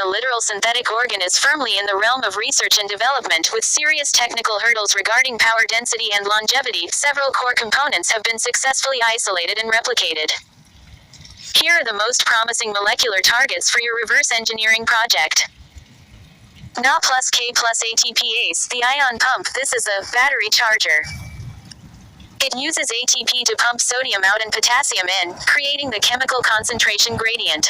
a literal synthetic organ is firmly in the realm of research and development, with serious technical hurdles regarding power density and longevity. Several core components have been successfully isolated and replicated. Here are the most promising molecular targets for your reverse engineering project. Na plus K plus ATPase, the ion pump. This is a battery charger. It uses ATP to pump sodium out and potassium in, creating the chemical concentration gradient.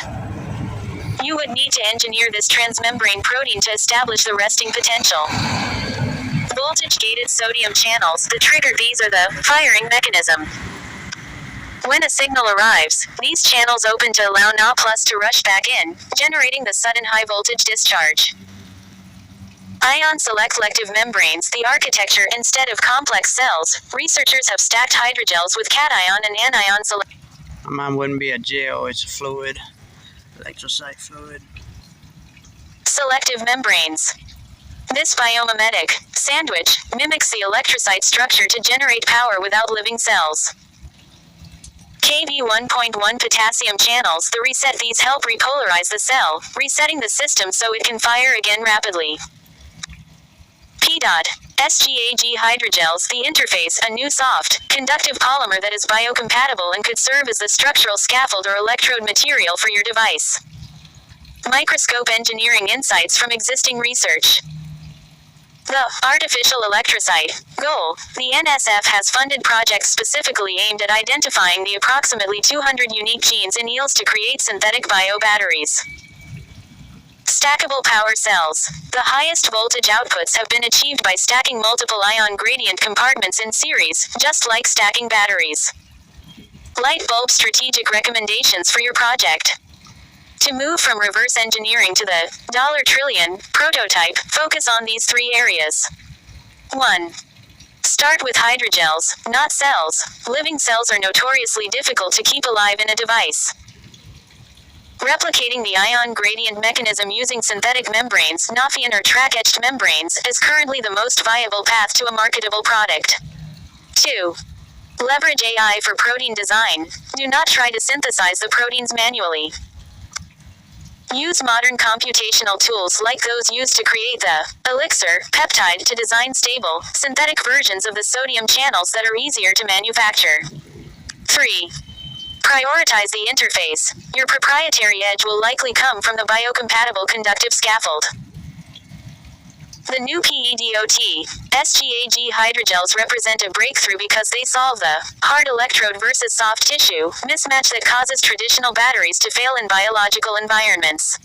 You would need to engineer this transmembrane protein to establish the resting potential. Voltage-gated sodium channels, the trigger. These are the firing mechanism. When a signal arrives, these channels open to allow Na plus to rush back in, generating the sudden high-voltage discharge. Ion selective membranes, the architecture. Instead of complex cells, researchers have stacked hydrogels with cation and anion select. Mine wouldn't be a gel, it's a fluid. Electrocyte fluid. Selective membranes. This biomimetic sandwich mimics the electrocyte structure to generate power without living cells. Kv 1.1 potassium channels, the reset. These help repolarize the cell, resetting the system so it can fire again rapidly. SGAG hydrogels, the interface, a new soft, conductive polymer that is biocompatible and could serve as the structural scaffold or electrode material for your device. Microscope engineering insights from existing research. The artificial electrocyte goal. The NSF has funded projects specifically aimed at identifying the approximately 200 unique genes in eels to create synthetic biobatteries. Stackable power cells. The highest voltage outputs have been achieved by stacking multiple ion gradient compartments in series, just like stacking batteries. Light bulb strategic recommendations for your project. To move from reverse engineering to the $1 trillion prototype, focus on these three areas. 1. Start with hydrogels, not cells. Living cells are notoriously difficult to keep alive in a device. Replicating the ion gradient mechanism using synthetic membranes, Nafion or track-etched membranes, is currently the most viable path to a marketable product. 2. Leverage AI for protein design. Do not try to synthesize the proteins manually. Use modern computational tools like those used to create the Elixir peptide to design stable, synthetic versions of the sodium channels that are easier to manufacture. 3. Prioritize the interface. Your proprietary edge will likely come from the biocompatible conductive scaffold. The new PEDOT SGAG hydrogels represent a breakthrough because they solve the hard electrode versus soft tissue mismatch that causes traditional batteries to fail in biological environments.